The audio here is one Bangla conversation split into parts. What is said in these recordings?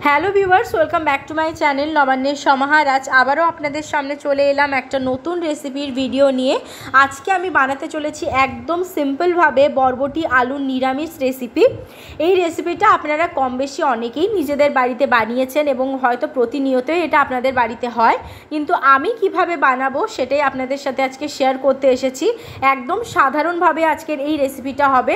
Hello viewers, welcome back to my channel নবান্নের সমাহার। আজ আবারও আপনাদের সামনে চলে এলাম একটা নতুন রেসিপির ভিডিও নিয়ে। আজকে আমি বানাতে চলেছি একদম সিম্পলভাবে বরবটি আলুর নিরামিষ রেসিপি। এই রেসিপিটা আপনারা কম বেশি অনেকেই নিজেদের বাড়িতে বানিয়েছেন এবং হয়তো প্রতিনিয়তই এটা আপনাদের বাড়িতে হয়, কিন্তু আমি কিভাবে বানাবো সেটাই আপনাদের সাথে আজকে শেয়ার করতে এসেছি। একদম সাধারণভাবে আজকের এই রেসিপিটা হবে,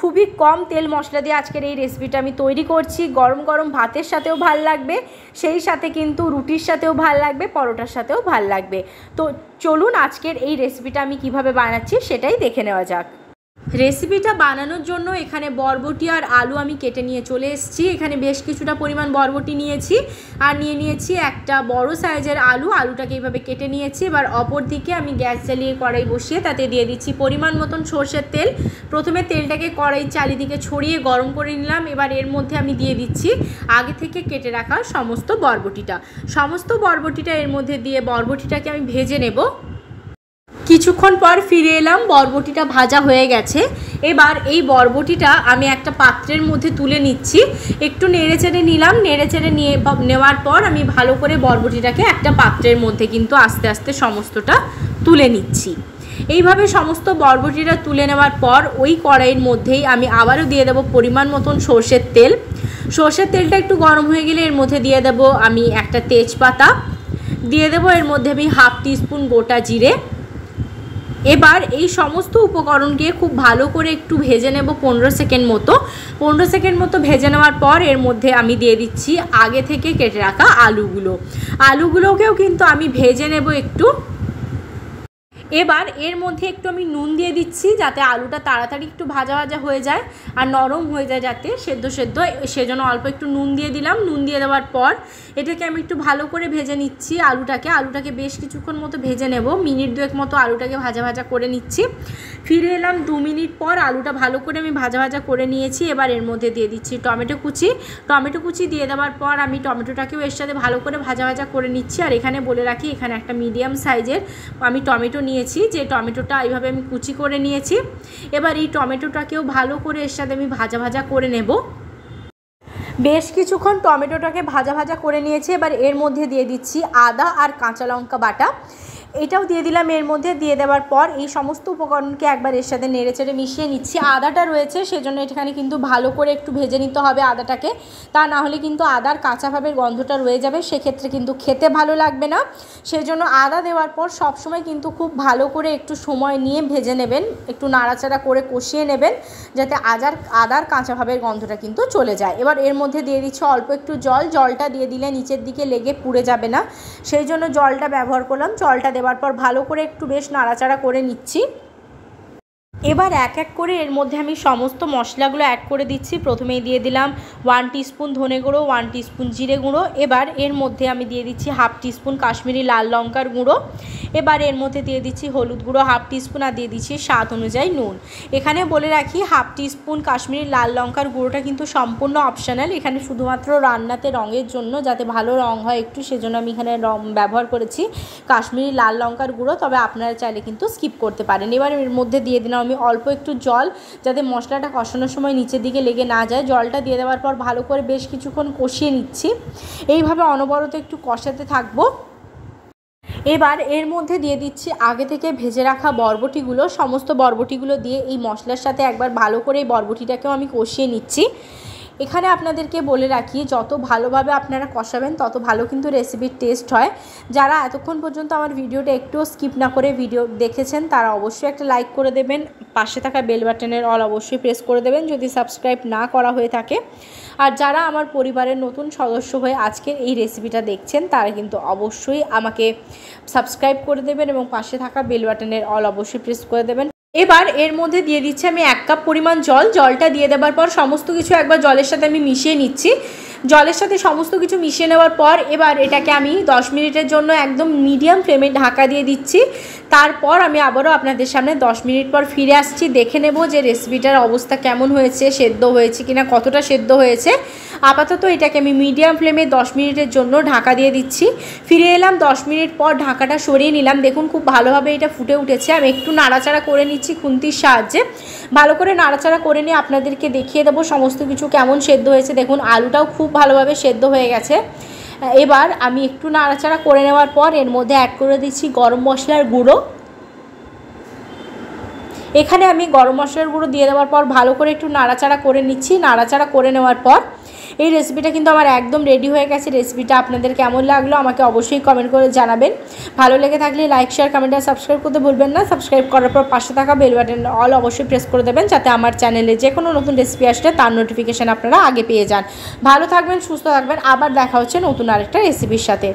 খুবই কম তেল মশলা দিয়ে আজকের এই রেসিপিটা আমি তৈরি করছি। গরম গরম ভাতের সাথেও ভাল লাগবে, সেই সাথে কিন্তু রুটির সাথেও ভাল লাগবে, পরোটার সাথেও ভাল লাগবে। তো চলুন আজকের এই রেসিপিটা আমি কিভাবে বানাচ্ছি সেটাই দেখে নেওয়া যাক। রেসিপিটা বানানোর জন্য এখানে বরবটি আর আলু আমি কেটে নিয়ে চলে এসেছি। এখানে বেশ কিছুটা পরিমাণ বরবটি নিয়েছি আর নিয়ে নিয়েছি একটা বড় সাইজের আলু। আলুটাকে এইভাবে কেটে নিয়েছি। এবার অপর দিকে আমি গ্যাস জ্বালিয়ে কড়াই বসিয়ে তাতে দিয়ে দিচ্ছি পরিমাণ মতন সরষের তেল। প্রথমে তেলটাকে কড়াই চারিদিকে ছড়িয়ে গরম করে নিলাম। এবার এর মধ্যে আমি দিয়ে দিচ্ছি আগে থেকে কেটে রাখা সমস্ত বরবটিটা এর মধ্যে দিয়ে বরবটিটাকে আমি ভেজে নেব। কিছুক্ষণ পর ফিরে এলাম, বরবটিটা ভাজা হয়ে গেছে। এবার এই বরবটিটা আমি একটা পাত্রের মধ্যে তুলে নিচ্ছি। একটু নেড়েচেড়ে নিলাম, নেড়েচেড়ে নেওয়ার পর আমি ভালো করে বরবটিটাকে একটা পাত্রের মধ্যে কিন্তু আস্তে আস্তে সমস্তটা তুলে নিচ্ছি। এইভাবে সমস্ত বরবটিটা তুলে নেওয়ার পর ওই কড়াইয়ের মধ্যেই আমি আবারও দিয়ে দেবো পরিমাণ মতন সরষের তেল। সরষের তেলটা একটু গরম হয়ে গেলে এর মধ্যে দিয়ে দেবো আমি একটা তেজপাতা, দিয়ে দেবো এর মধ্যে আমি হাফ টিস্পুন গোটা জিরে। এবার এই সমস্ত উপকরণকে খুব ভালো করে একটু ভেজে নেব 15 সেকেন্ড মতো ভেজে নেওয়ার পর এর মধ্যে আমি দিয়ে দিচ্ছি আগে থেকে কেটে রাখা আলুগুলোকেও কিন্তু আমি ভেজে নেব একটু। এবার এর মধ্যে একটু আমি নুন দিয়ে দিচ্ছি যাতে আলুটা তাড়াতাড়ি একটু ভাজা ভাজা হয়ে যায় আর নরম হয়ে যায়, যাতে সেদ্ধ সেজন্য অল্প একটু নুন দিয়ে দিলাম। নুন দিয়ে দেওয়ার পর এটাকে আমি একটু ভালো করে ভেজে নিচ্ছি। আলুটাকে বেশ কিছুক্ষণ মতো ভেজে নেব, মিনিট দুয়েক মতো আলুটাকে ভাজা করে নিচ্ছি। ফিরে এলাম 2 মিনিট পর। আলুটা ভালো করে আমি ভাজা করে নিয়েছি। এবার এর মধ্যে দিয়ে দিচ্ছি টমেটো কুচি দিয়ে দেওয়ার পর আমি টমেটোটাকেও এর সাথে ভালো করে ভাজা করে নিচ্ছি। আর এখানে বলে রাখি, এখানে একটা মিডিয়াম সাইজের আমি টমেটো নিয়েছি, যে টমেটোটা এইভাবে আমি কুচি করে নিয়েছি। এবার এই টমেটোটাকেও ভালো করে এর সাথে আমি ভাজা করে নেব। বেশ কিছুক্ষণ টমেটোটাকে ভাজা করে নিয়েছি। এবার এর মধ্যে দিয়ে দিচ্ছি আদা আর কাঁচা লঙ্কা বাটা, এটাও দিয়ে দিলাম এর মধ্যে। দিয়ে দেওয়ার পর এই সমস্ত উপকরণকে একবার এর সাথে নেড়েচেড়ে মিশিয়ে নিচ্ছি। আদাটা রয়েছে সেজন্য এখানে কিন্তু ভালো করে একটু ভেজে নিতে হবে আদাটাকে, তা না হলে কিন্তু আদার কাঁচা ভাবের গন্ধটা রয়ে যাবে, সেক্ষেত্রে কিন্তু খেতে ভালো লাগবে না। সেজন্য আদা দেওয়ার পর সবসময় কিন্তু খুব ভালো করে একটু সময় নিয়ে ভেজে নেবেন, একটু নাড়াচাড়া করে কষিয়ে নেবেন যাতে আদার কাঁচা ভাবের গন্ধটা কিন্তু চলে যায়। এবার এর মধ্যে দিয়ে দিচ্ছি অল্প একটু জলটা দিয়ে দিলে নিচের দিকে লেগে পুড়ে যাবে না, সেই জন্য জলটা ব্যবহার করলাম। জলটা দেওয়ার পর ভালো করে একটু বেশ নাড়াচাড়া করে নিচ্ছি। এবার এক এক করে এর মধ্যে আমি সমস্ত মশলাগুলো অ্যাড করে দিচ্ছি। প্রথমেই দিয়ে দিলাম 1 টিস্পুন ধনে গুঁড়ো, 1 টিস্পুন জিরে গুঁড়ো। এবার এর মধ্যে আমি দিয়ে দিচ্ছি হাফ টিস্পুন কাশ্মীরি লাল লঙ্কার গুঁড়ো। এবার এর মধ্যে দিয়ে দিচ্ছি হলুদ গুঁড়ো হাফ টিস্পুন আর দিয়ে দিচ্ছি স্বাদ অনুযায়ী নুন। এখানে বলে রাখি, হাফ টিস্পুন কাশ্মীরি লাল লঙ্কার গুঁড়োটা কিন্তু সম্পূর্ণ অপশনাল, এখানে শুধুমাত্র রান্নাতে রঙের জন্য, যাতে ভালো রঙ হয় একটু, সেজন্য আমি এখানে ব্যবহার করেছি কাশ্মীরি লাল লঙ্কার গুঁড়ো, তবে আপনারা চাইলে কিন্তু স্কিপ করতে পারেন। এবার এর মধ্যে দিয়ে দিলাম আমি অল্প একটু জল, যাতে মশলাটা কষানোর সময় নিচের দিকে লেগে না যায়। জলটা দিয়ে দেওয়ার পর ভালো করে বেশ কিছুক্ষণ কষিয়ে নিচ্ছি। এইভাবে অনবরত একটু কষাতে থাকবো। এবার এর মধ্যে দিয়ে দিচ্ছি আগে থেকে ভেজে রাখা বরবটিগুলো। সমস্ত বরবটিগুলো দিয়ে এই মশলার সাথে একবার ভালো করে এই বরবটিটাকেও আমি কষিয়ে নিচ্ছি। এখানে আপনাদেরকে বলে রাখি, যত ভালোভাবে আপনারা কষাবেন তত ভালো কিন্তু রেসিপির টেস্ট হয়। যারা এতক্ষণ পর্যন্ত আমার ভিডিওটা একটুও স্কিপ না করে ভিডিও দেখেছেন তারা অবশ্যই একটা লাইক করে দেবেন, পাশে থাকা বেল বাটনের অল অবশ্যই প্রেস করে দেবেন যদি সাবস্ক্রাইব না করা হয়ে থাকে। আর যারা আমার পরিবারের নতুন সদস্য হয়ে আজকের এই রেসিপিটা দেখছেন তারা কিন্তু অবশ্যই আমাকে সাবস্ক্রাইব করে দেবেন এবং পাশে থাকা বেল বাটনের অল অবশ্যই প্রেস করে দেবেন। এবার এর মধ্যে দিয়ে দিচ্ছি আমি 1 কাপ পরিমাণ জলটা দিয়ে দেওয়ার পর সমস্ত কিছু একবার জলের সাথে আমি মিশিয়ে নিচ্ছি। জলের সাথে সমস্ত কিছু মিশিয়ে নেওয়ার পর এবার এটাকে আমি 10 মিনিটের জন্য একদম মিডিয়াম ফ্লেমে ঢাকা দিয়ে দিচ্ছি। তারপর আমি আবারও আপনাদের সামনে 10 মিনিট পর ফিরে আসছি, দেখে নেব যে রেসিপিটার অবস্থা কেমন হয়েছে, সেদ্ধ হয়েছে কিনা, কতটা সেদ্ধ হয়েছে। আপাতত এটাকে আমি মিডিয়াম ফ্লেমে 10 মিনিটের জন্য ঢাকা দিয়ে দিচ্ছি। ফিরে এলাম 10 মিনিট পর, ঢাকাটা সরিয়ে নিলাম। দেখুন খুব ভালোভাবে এটা ফুটে উঠেছে। আমি একটু নাড়াচাড়া করে নিচ্ছি খুন্তির সাহায্যে। ভালো করে নাড়াচাড়া করে নিয়ে আপনাদেরকে দেখিয়ে দেবো সমস্ত কিছু কেমন সেদ্ধ হয়েছে। দেখুন আলুটাও খুব ভালোভাবে সেদ্ধ হয়ে গেছে। এবার আমি একটু নাড়াচাড়া করে নেওয়ার পর এর মধ্যে অ্যাড করে দিচ্ছি গরম মশলার গুঁড়ো। এখানে আমি গরম মশলার গুঁড়ো দিয়ে দেওয়ার পর ভালো করে একটু নাড়াচাড়া করে নিচ্ছি। নাড়াচাড়া করে নেওয়ার পর এই রেসিপিটা কিন্তু আমার একদম রেডি হয়ে গেছে। রেসিপিটা আপনাদের কেমন লাগলো আমাকে অবশ্যই কমেন্ট করে জানাবেন। ভালো লেগে থাকলে লাইক, শেয়ার, কমেন্ট আর সাবস্ক্রাইব করতে ভুলবেন না। সাবস্ক্রাইব করার পর পাশে থাকা বেল বাটন অল অবশ্যই প্রেস করে দেবেন, যাতে আমার চ্যানেলে যে কোনো নতুন রেসিপি আসলে তার নোটিফিকেশান আপনারা আগে পেয়ে যান। ভালো থাকবেন, সুস্থ থাকবেন। আবার দেখা হচ্ছে নতুন আরেকটা রেসিপির সাথে।